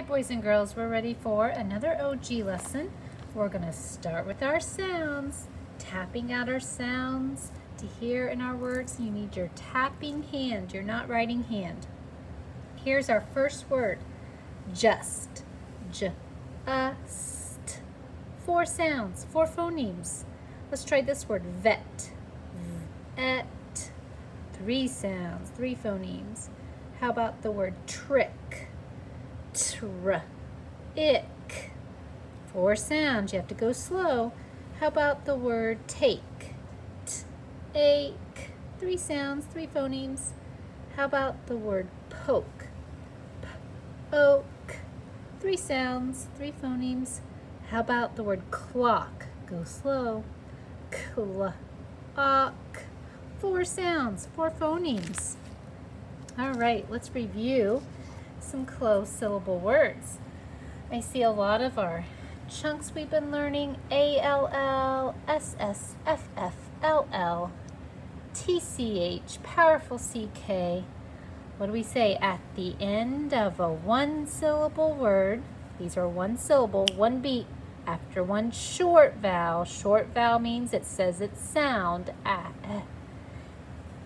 right, boys and girls, we're ready for another OG lesson. We're going to start with our sounds, tapping out our sounds to hear in our words. You need your tapping hand, your not writing hand. Here's our first word, just, just. 4 sounds, 4 phonemes. Let's try this word, vet, et. 3 sounds, 3 phonemes. How about the word trick? Tr, ick. 4 sounds, you have to go slow. How about the word take? T, ache. 3 sounds, 3 phonemes. How about the word poke? P, oak. 3 sounds, 3 phonemes. How about the word clock? Go slow. Clock. 4 sounds, 4 phonemes. All right, let's review some closed syllable words. I see a lot of our chunks we've been learning: A-L-L, S-S-F-F-L-L, T-C-H, powerful C-K. What do we say at the end of a 1-syllable word? These are 1 syllable, 1 beat after 1 short vowel. Short vowel means it says its sound. All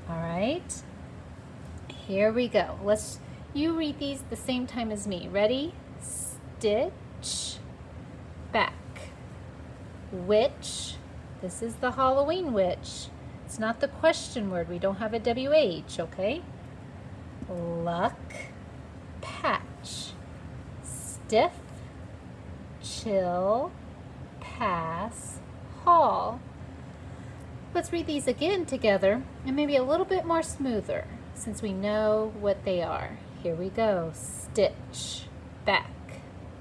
right, here we go. You read these the same time as me. Ready? Stitch, back. Witch, this is the Halloween witch. It's not the question word. We don't have a WH, okay? Luck, patch. Stiff, chill, pass, haul. Let's read these again together and maybe a little bit more smoother since we know what they are. Here we go. Stitch, back,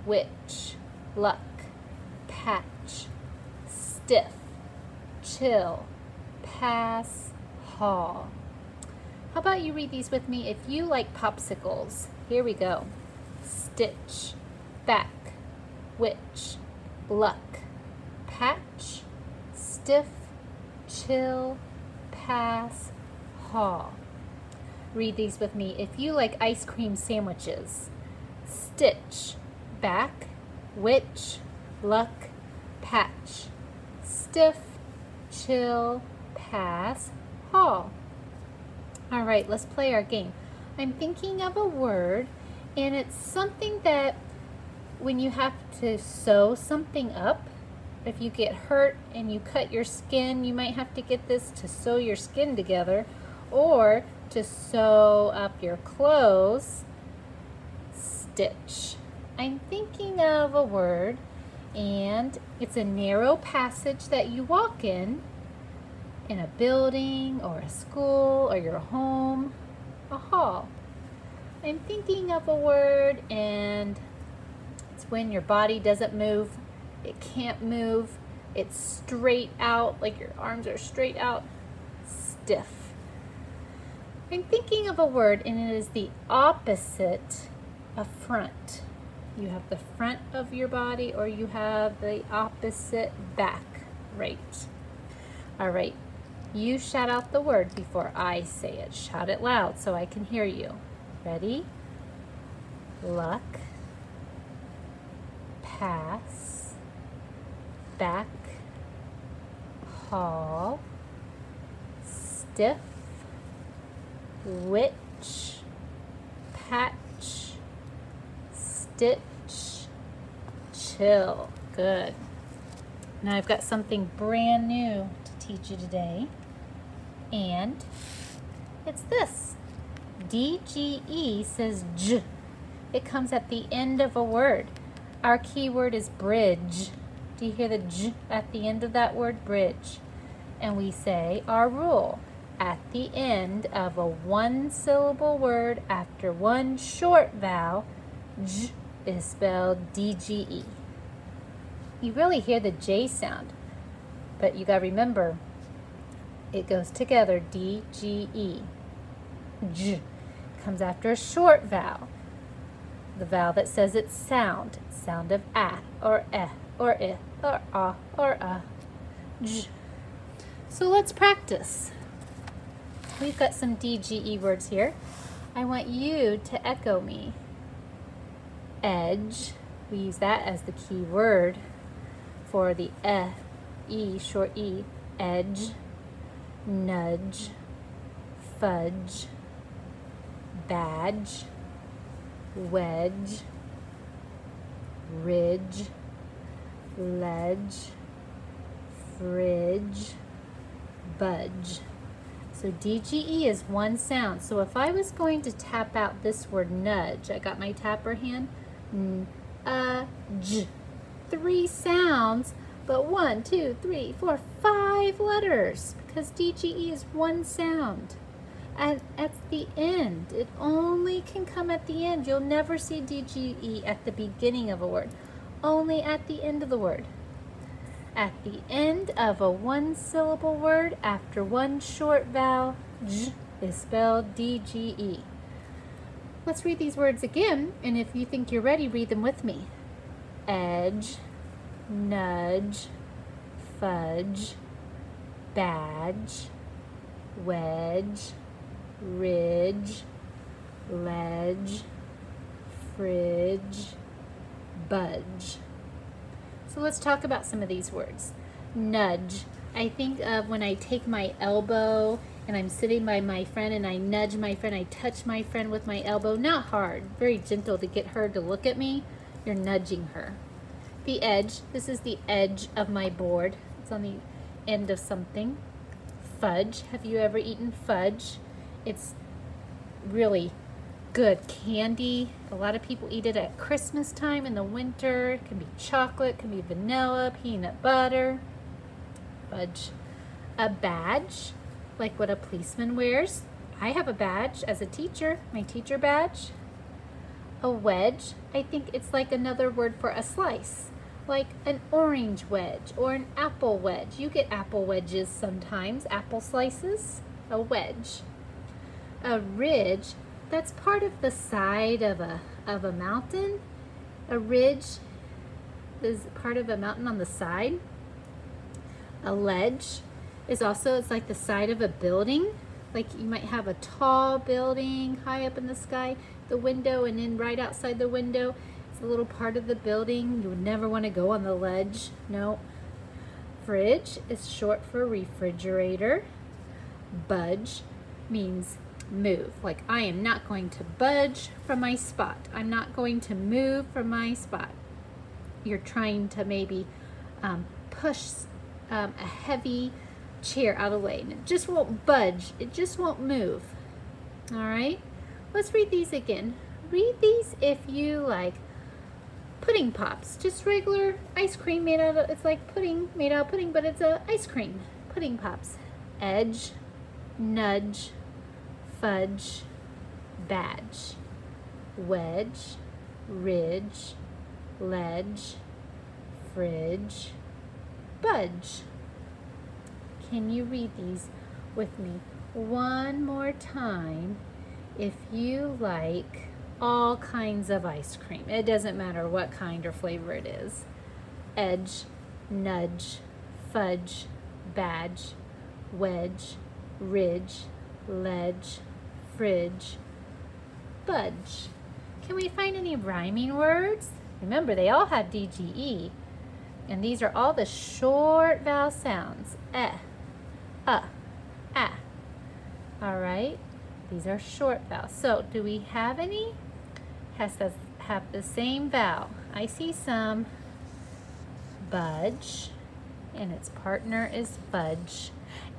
witch, luck, patch, stiff, chill, pass, haul. How about you read these with me if you like popsicles? Here we go. Stitch, back, witch, luck, patch, stiff, chill, pass, haul. Read these with me if you like ice cream sandwiches. Stitch, back, witch, luck, patch, stiff, chill, pass, haul. All right, let's play our game. I'm thinking of a word, and it's something that when you have to sew something up, if you get hurt and you cut your skin, you might have to get this to sew your skin together or to sew up your clothes. Stitch. I'm thinking of a word, and it's a narrow passage that you walk in a building or a school or your home, a hall. I'm thinking of a word, and it's when your body doesn't move. It can't move. It's straight out, like your arms are straight out. Stiff. I'm thinking of a word, and it is the opposite of front. You have the front of your body, or you have the opposite back, right? All right, you shout out the word before I say it. Shout it loud so I can hear you. Ready? Luck, pass, back, haul, stiff, witch, patch, stitch, chill. Good. Now I've got something brand new to teach you today, and it's this. DGE says J. It comes at the end of a word. Our key word is bridge. Do you hear the J at the end of that word? Bridge. And we say our rule. At the end of a 1-syllable word after 1 short vowel, J is spelled DGE. You really hear the J sound, but you gotta remember it goes together. DGE. J comes after a short vowel. The vowel that says its sound. Sound of a or eh or I or ah or a. J. So let's practice. We've got some DGE words here. I want you to echo me. edge. We use that as the key word for the E, short E, edge, nudge, fudge, badge, wedge, ridge, ledge, fridge, budge. So DGE is one sound. So if I was going to tap out this word nudge, I got my tapper hand, j. 3 sounds, but 1, 2, 3, 4, 5 letters, because DGE is one sound. And at the end, it only can come at the end. You'll never see DGE at the beginning of a word, only at the end of the word. At the end of a one-syllable word, after one short vowel, j is spelled DGE. Let's read these words again, and if you think you're ready, read them with me. Edge, nudge, fudge, badge, wedge, ridge, ledge, fridge, budge. So let's talk about some of these words. Nudge. I think of when I take my elbow and I'm sitting by my friend and I nudge my friend, I touch my friend with my elbow, not hard, very gentle to get her to look at me. You're nudging her. The edge, this is the edge of my board. It's on the end of something. Fudge, have you ever eaten fudge? It's really good candy. A lot of people eat it at Christmas time in the winter. It can be chocolate, it can be vanilla, peanut butter. Fudge. A badge, like what a policeman wears. I have a badge as a teacher, my teacher badge. A wedge, I think it's like another word for a slice, like an orange wedge or an apple wedge. You get apple wedges sometimes, apple slices, a wedge. A ridge, that's part of the side of a mountain. A ridge is part of a mountain on the side. A ledge is also, it's like the side of a building. Like you might have a tall building high up in the sky, the window, and then right outside the window, it's a little part of the building. You would never want to go on the ledge. No. Fridge is short for refrigerator. Budge means move. Like I am not going to budge from my spot. I'm not going to move from my spot. You're trying to maybe push a heavy chair out of the way, and it just won't budge. It just won't move. All right, let's read these again. Read these if you like. Pudding pops, just regular ice cream made out of, it's like pudding made out of pudding, but it's a ice cream. Pudding pops. Edge, nudge, fudge, badge, wedge, ridge, ledge, fridge, budge. Can you read these with me one more time if you like all kinds of ice cream? It doesn't matter what kind or flavor it is. Edge, nudge, fudge, badge, wedge, ridge, ledge, fridge, budge. Can we find any rhyming words? Remember, they all have DGE. And these are all the short vowel sounds. All right, these are short vowels. So do we have any? Has to have the same vowel. I see some. Budge, and its partner is fudge.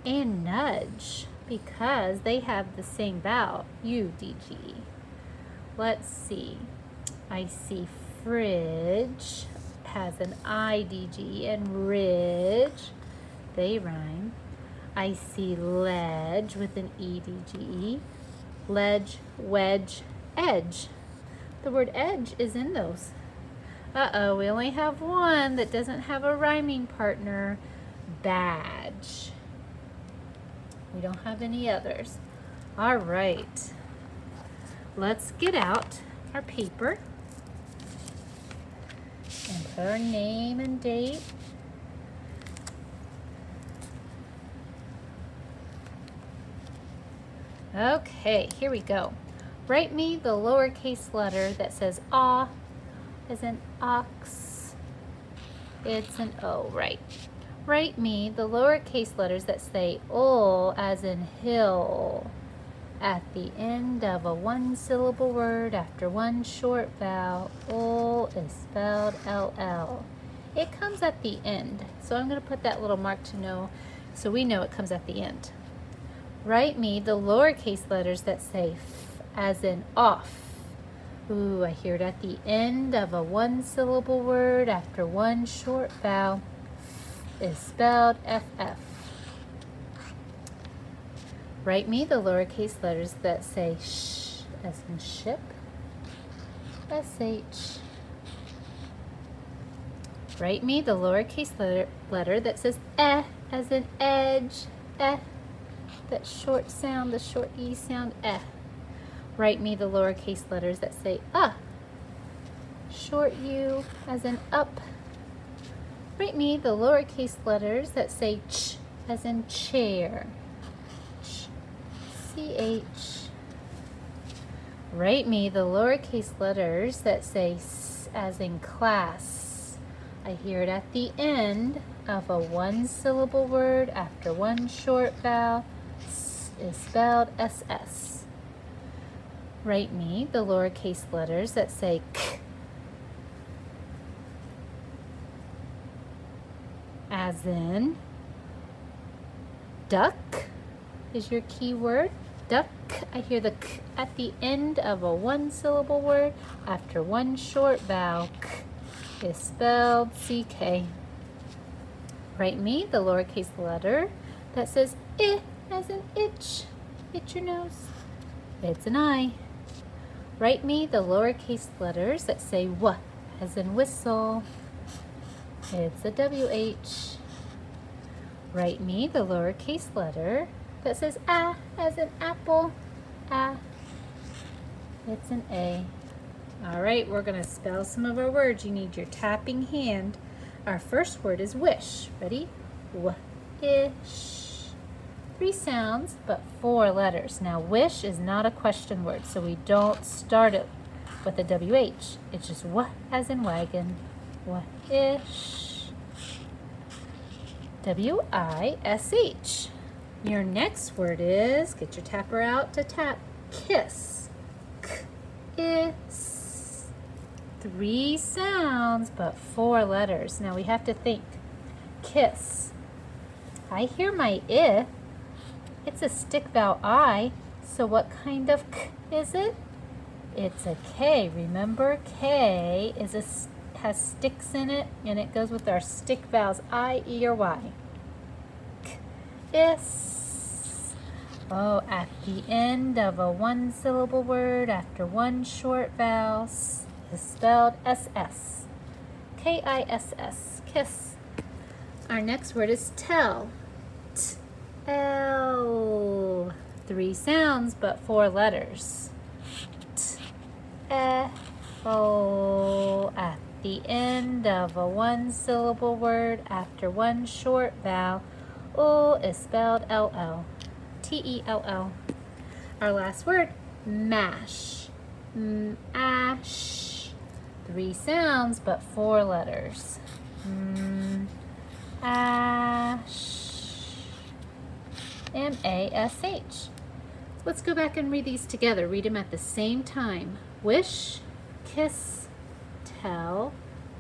And nudge, because they have the same vowel, U-D-G. Let's see. I see fridge has an I-D-G, and ridge, they rhyme. I see ledge with an E-D-G-E. Ledge, wedge, edge. The word edge is in those. Uh-oh, we only have one that doesn't have a rhyming partner. Badge. We don't have any others. All right. Let's get out our paper and put our name and date. Okay, here we go. Write me the lowercase letter that says ah as in ox. It's an O, right? Write me the lowercase letters that say ul as in hill at the end of a one-syllable word after one short vowel. Ul is spelled LL. It comes at the end, so I'm going to put that little mark to know so we know it comes at the end. Write me the lowercase letters that say f as in off. Ooh, I hear it at the end of a one-syllable word after one short vowel. F is spelled FF. Write me the lowercase letters that say sh as in ship. SH. Write me the lowercase letter that says as in edge. That short sound, the short E sound, Write me the lowercase letters that say short U as in up. Write me the lowercase letters that say ch as in chair. CH. Write me the lowercase letters that say s as in class. I hear it at the end of a one-syllable word after one short vowel. S is spelled SS. Write me the lowercase letters that say k as in duck is your key word. Duck. I hear the k at the end of a one-syllable word after one short vowel. K is spelled CK. Write me the lowercase letter that says I as in itch. Itch your nose. It's an I. Write me the lowercase letters that say W as in whistle. It's a WH. Write me the lowercase letter that says A as in apple. A. It's an A. All right, we're going to spell some of our words. You need your tapping hand. Our first word is wish. Ready? W-ish. 3 sounds, but 4 letters. Now, wish is not a question word, so we don't start it with a WH. It's just W as in wagon. W-ish. W-I-S-H. Your next word is, get your tapper out to tap, kiss. K-is. 3 sounds, but 4 letters. Now we have to think. Kiss. I hear my I. It's a stick vowel I, so what kind of k is it? It's a K. Remember, K has sticks in it, and it goes with our stick vowels I, E, or Y. K-is. Oh, at the end of a one-syllable word after one short vowel is spelled S-S. K-I-S-S. Kiss. Our next word is tell. L. 3 sounds, but 4 letters. T-E-L. At the end of a one-syllable word after one short vowel. U is spelled L-L. T-E-L-L. Our last word, mash. M-ash. 3 sounds, but 4 letters. M-ash. M-A-S-H. Let's go back and read these together. Read them at the same time. Wish, kiss, tell,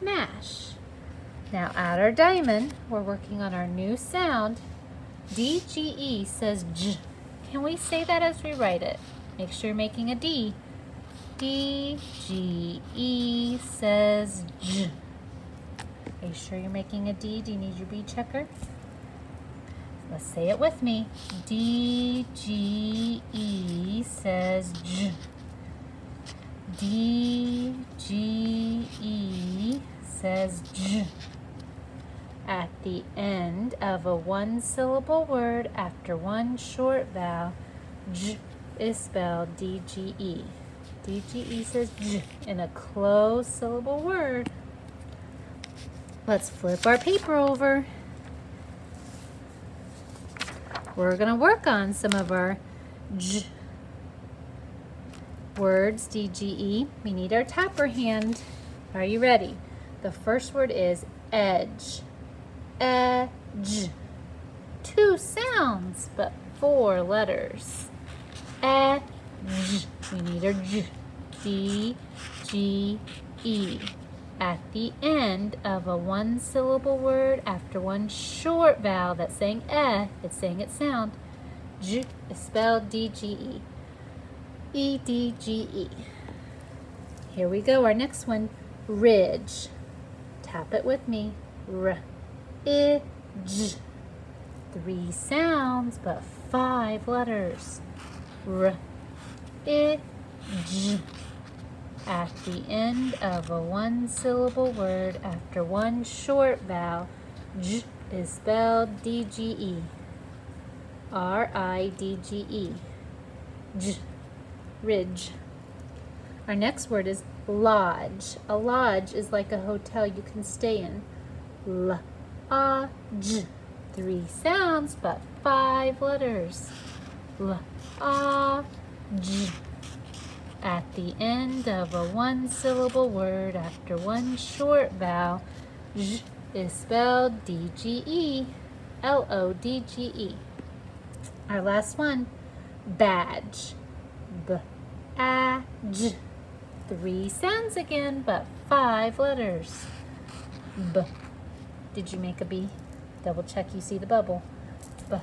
mash. Now at our diamond, we're working on our new sound. D-G-E says J. Can we say that as we write it? Make sure you're making a D. D-G-E says J. Are you sure you're making a D? Do you need your B checker? Let's say it with me. D-G-E says J. D-G-E says J. At the end of a one-syllable word after one short vowel, J is spelled D-G-E. D-G-E says J in a closed syllable word. Let's flip our paper over. We're going to work on some of our J words, D-G-E. We need our tapper hand. Are you ready? The first word is edge. Edge. 2 sounds, but 4 letters. Edge. We need our J. D, G, E. At the end of a 1-syllable word after one short vowel that's saying it's saying its sound. J is spelled D-G-E. E-D-G-E. Here we go, our next one, ridge. Tap it with me. R-I-J. 3 sounds, but 5 letters. R-I-J. At the end of a 1-syllable word after one short vowel, J is spelled D-G-E. R-I-D-G-E. J. Ridge. Our next word is lodge. A lodge is like a hotel you can stay in. L-A-J. 3 sounds, but 5 letters. L-A-J. At the end of a 1-syllable word after one short vowel, J is spelled D-G-E. L-O-D-G-E. Our last one, badge. B-A-J. 3 sounds again, but 5 letters. B. Did you make a B? Double check you see the bubble. B-A-J.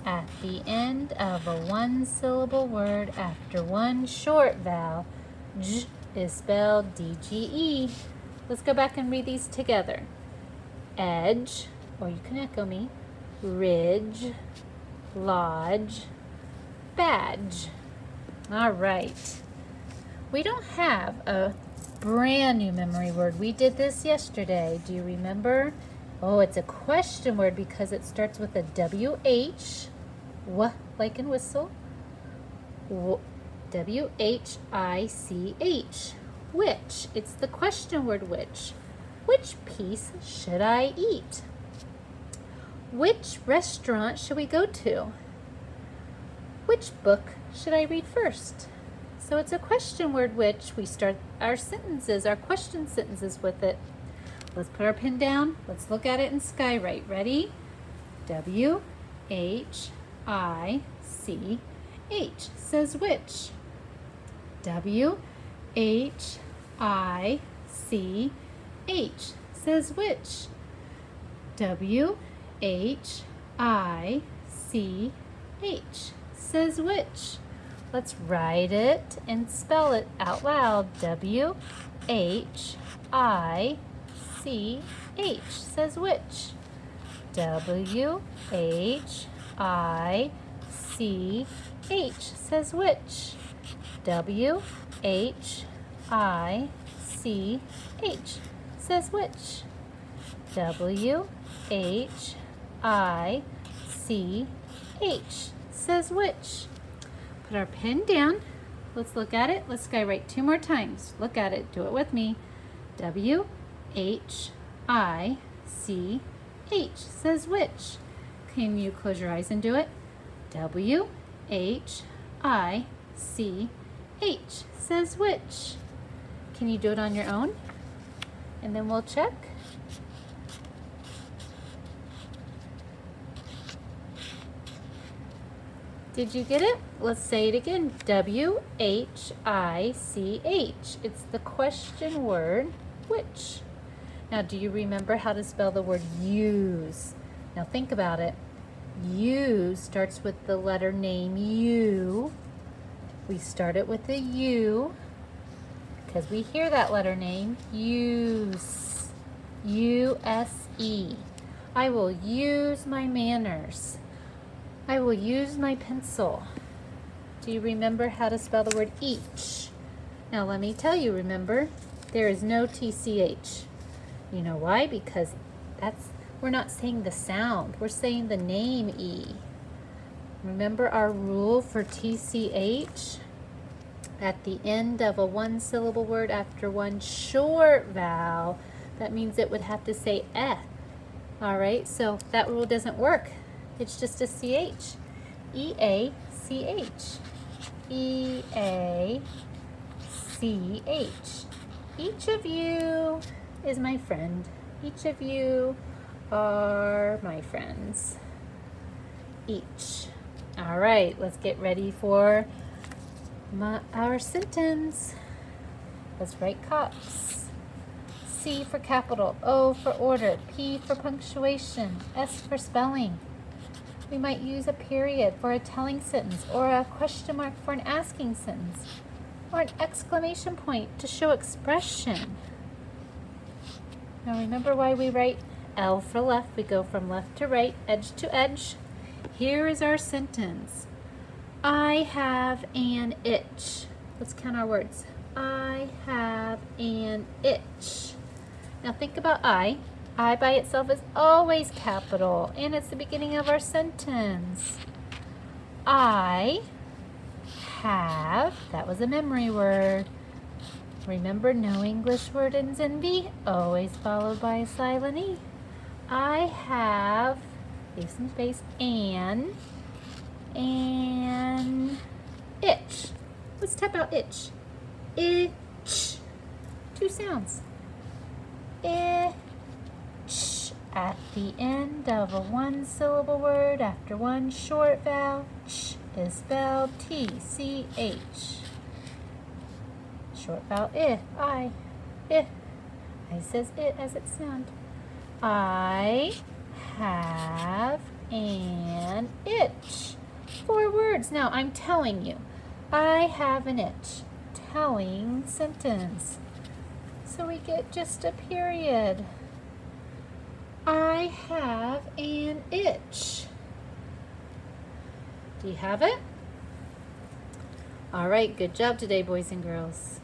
At the end of a 1-syllable word after one short vowel, J is spelled D-G-E. Let's go back and read these together. Edge, or you can echo me, ridge, lodge, badge. All right. We don't have a brand new memory word. We did this yesterday. Do you remember? Oh, it's a question word because it starts with a W-H, W like in whistle, W-H-I-C-H, which. It's the question word which. Which piece should I eat? Which restaurant should we go to? Which book should I read first? So it's a question word which. We start our sentences, our question sentences with it. Let's put our pen down. Let's look at it in skywrite. Ready? W-H-I-C-H says which. W-H-I-C-H says which. W-H-I-C-H says which. Let's write it and spell it out loud. W-H-I-C-H says which. W-H-I-C-H says which. W-H-I-C-H says which. W-H-I-C-H says which. Put our pen down. Let's look at it. Let's skywrite 2 more times. Look at it. Do it with me. W-H-I-C-H says which. Can you close your eyes and do it? W-H-I-C-H says which. Can you do it on your own? And then we'll check. Did you get it? Let's say it again. W-H-I-C-H. It's the question word, which. Now, do you remember how to spell the word use? Now, think about it. U starts with the letter name U. We start it with a U because we hear that letter name. Use. U-S-E. I will use my manners. I will use my pencil. Do you remember how to spell the word each? Now let me tell you, remember, there is no TCH. You know why? Because we're not saying the sound, we're saying the name E. Remember our rule for TCH? At the end of a 1-syllable word after one short vowel, that means it would have to say eh. All right, so that rule doesn't work. It's just a CH. E-A-C-H. E-A-C-H. Each of you is my friend. Each of you are my friends. Each. All right, let's get ready for our sentence. Let's write cups. C for capital, O for order, P for punctuation, S for spelling. We might use a period for a telling sentence, or a question mark for an asking sentence, or an exclamation point to show expression. Now remember why we write L for left. We go from left to right, edge to edge. Here is our sentence. I have an itch. Let's count our words. I have an itch. Now think about I. I by itself is always capital, and it's the beginning of our sentence. I have, that was a memory word. Remember, no English word ends in V, always followed by a silent E. I have, leave some space, an itch. Let's type out itch. Itch. Two sounds. Itch. At the end of a one-syllable word after one short vowel, ch is spelled T-C-H. Short vowel I. I says it as it sounds. I have an itch. 4 words. Now I'm telling you. I have an itch. Telling sentence. So we get just a period. I have an itch. Do you have it? All right, good job today, boys and girls.